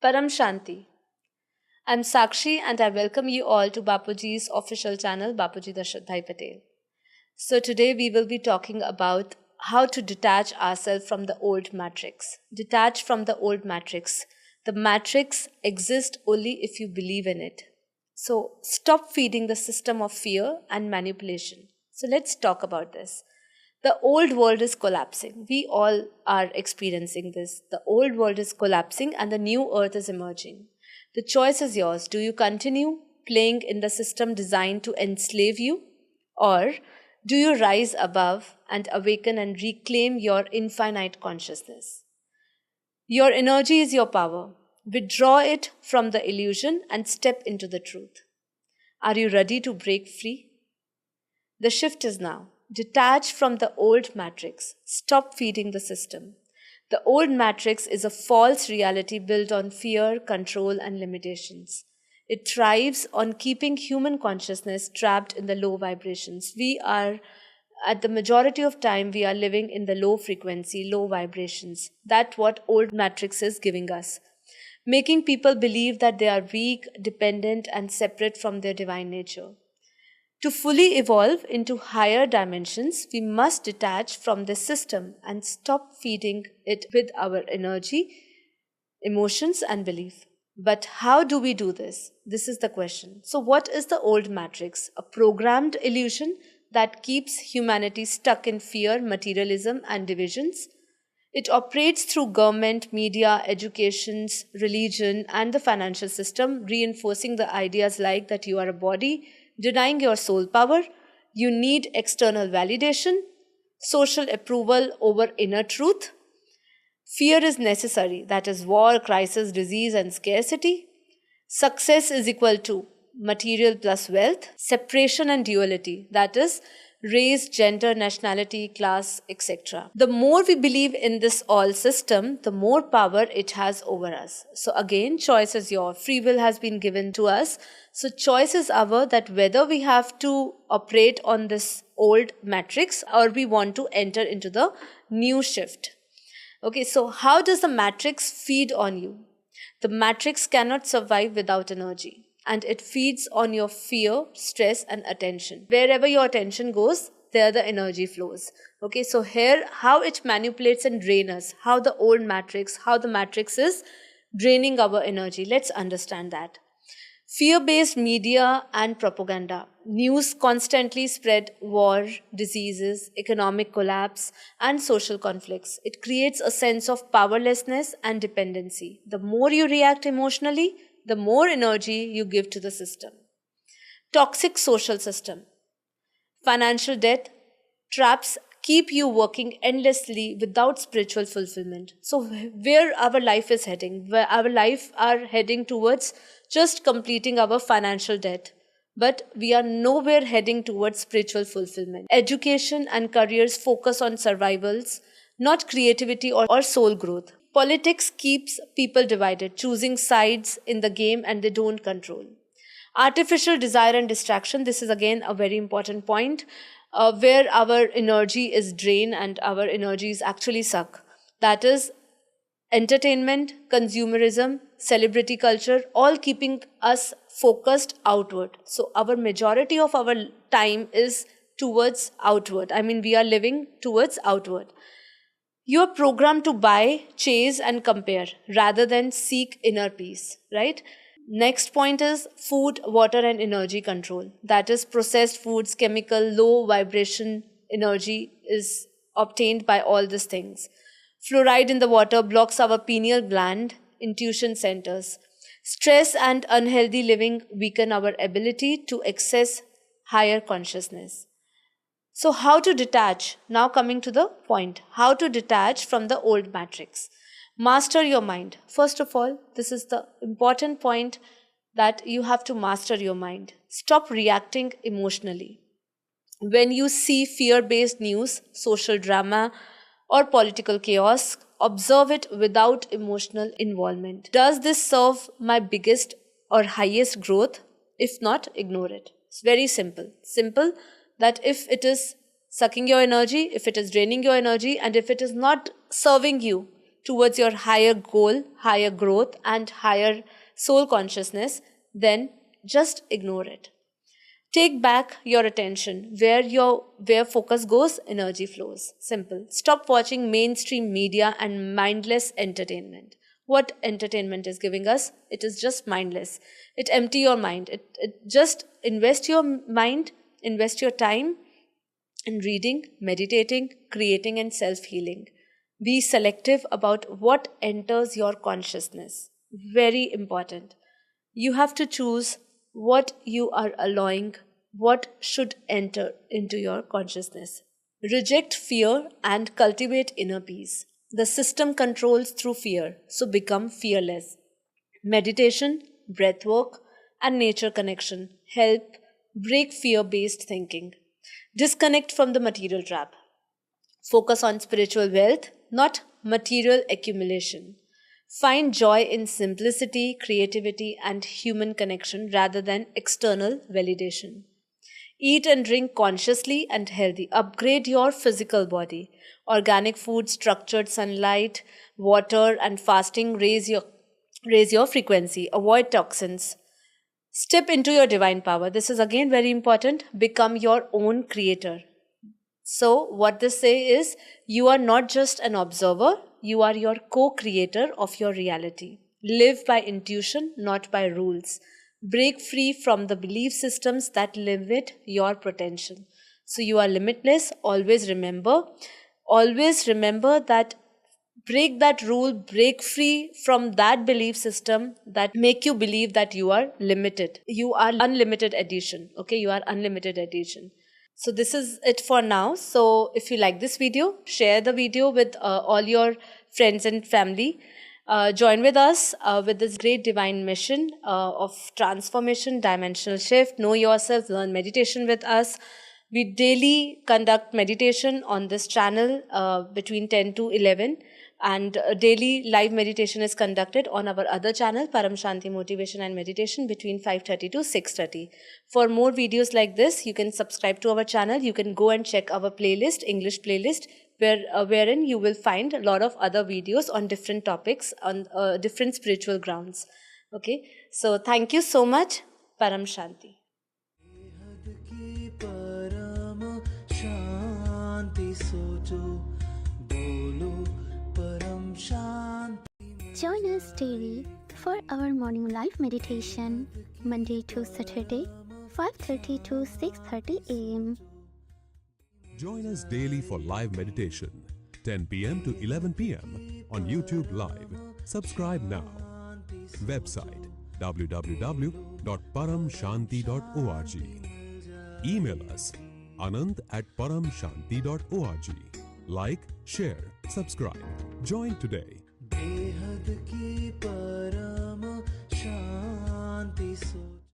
Param Shanti. I'm Sakshi and I welcome you all to Bapuji's official channel, Bapuji Dashrath Bhai Patel. So today we will be talking about how to detach ourselves from the old matrix. Detach from the old matrix. The matrix exists only if you believe in it. So stop feeding the system of fear and manipulation. So let's talk about this. The old world is collapsing. We all are experiencing this. The old world is collapsing and the new earth is emerging. The choice is yours. Do you continue playing in the system designed to enslave you? Or do you rise above and awaken and reclaim your infinite consciousness? Your energy is your power. Withdraw it from the illusion and step into the truth. Are you ready to break free? The shift is now. Detach from the old matrix. Stop feeding the system. The old matrix is a false reality built on fear, control, and limitations. It thrives on keeping human consciousness trapped in the low vibrations. At the majority of time, we are living in the low frequency, low vibrations. That's what old matrix is giving us. Making people believe that they are weak, dependent, and separate from their divine nature. To fully evolve into higher dimensions, we must detach from this system and stop feeding it with our energy, emotions, and belief. But how do we do this? This is the question. So, what is the old matrix? A programmed illusion that keeps humanity stuck in fear, materialism, and divisions. It operates through government, media, educations, religion, and the financial system, reinforcing the ideas like that you are a body, denying your soul power, you need external validation, social approval over inner truth. Fear is necessary, that is, war, crisis, disease, and scarcity. Success is equal to material plus wealth, separation and duality, that is, race, gender, nationality, class, etc. The more we believe in this all system, the more power it has over us. So again, choice is your. Free will has been given to us. So choice is our, that whether we have to operate on this old matrix or we want to enter into the new shift. Okay, so how does the matrix feed on you? The matrix cannot survive without energy. And it feeds on your fear, stress, and attention. Wherever your attention goes, there the energy flows. Okay, so here, how it manipulates and drains us, how the old matrix, how the matrix is draining our energy. Let's understand that. Fear-based media and propaganda. News constantly spread war, diseases, economic collapse, and social conflicts. It creates a sense of powerlessness and dependency. The more you react emotionally, the more energy you give to the system. Toxic social system. Financial debt, traps keep you working endlessly without spiritual fulfillment. So where our life is heading, where our life are heading towards just completing our financial debt. But we are nowhere heading towards spiritual fulfillment. Education and careers focus on survivals, not creativity or soul growth. Politics keeps people divided, choosing sides in the game and they don't control. Artificial desire and distraction, this is again a very important point, where our energy is drained and our energies actually suck. That is entertainment, consumerism, celebrity culture, all keeping us focused outward. So our majority of our time is towards outward. I mean, we are living towards outward. You are programmed to buy, chase, and compare rather than seek inner peace, right? Next point is food, water, and energy control. That is, processed foods, chemical, low vibration energy is obtained by all these things. Fluoride in the water blocks our pineal gland, intuition centers. Stress and unhealthy living weaken our ability to access higher consciousness. So how to detach? Now coming to the point. How to detach from the old matrix. Master your mind. First of all, this is the important point, that you have to master your mind. Stop reacting emotionally. When you see fear-based news, social drama, or political chaos, observe it without emotional involvement. Does this serve my biggest or highest growth? If not, ignore it. It's very simple. Simple, that if it is sucking your energy, if it is draining your energy, and if it is not serving you, towards your higher goal, higher growth, and higher soul consciousness, then just ignore it. Take back your attention. Where focus goes, energy flows. Simple. Stop watching mainstream media and mindless entertainment. What entertainment is giving us? It is just mindless. It empty your mind. It just invest your mind, invest your time in reading, meditating, creating, and self-healing. Be selective about what enters your consciousness. Very important. You have to choose what you are allowing, what should enter into your consciousness. Reject fear and cultivate inner peace. The system controls through fear, so become fearless. Meditation, breath work, and nature connection help break fear based thinking. Disconnect from the material trap. Focus on spiritual wealth, not material accumulation. Find joy in simplicity, creativity, and human connection rather than external validation. Eat and drink consciously and healthy. Upgrade your physical body. Organic food, structured sunlight, water, and fasting raise your frequency. Avoid toxins. Step into your divine power. This is again very important. Become your own creator. So, what this say is, you are not just an observer, you are your co-creator of your reality. Live by intuition, not by rules. Break free from the belief systems that limit your potential. So, you are limitless. Always remember that break that rule, break free from that belief system that make you believe that you are limited. You are unlimited edition. Okay, you are unlimited edition. So this is it for now. So if you like this video, share the video with all your friends and family. Join with us with this great divine mission of transformation, dimensional shift. Know yourself, learn meditation with us. We daily conduct meditation on this channel between 10 to 11. And daily live meditation is conducted on our other channel, Param Shanti Motivation and Meditation, between 5:30 to 6:30. For more videos like this, you can subscribe to our channel. You can go and check our playlist, English playlist, wherein you will find a lot of other videos on different topics, on different spiritual grounds. Okay, so thank you so much. Param Shanti. Join us daily for our morning live meditation, Monday to Saturday, 5:30 to 6:30 a.m. Join us daily for live meditation, 10 p.m. to 11 p.m. on YouTube Live. Subscribe now. Website www.paramshanti.org. Email us anand@paramshanti.org. Like, share, subscribe. Join today. बेहद की परम शांति सो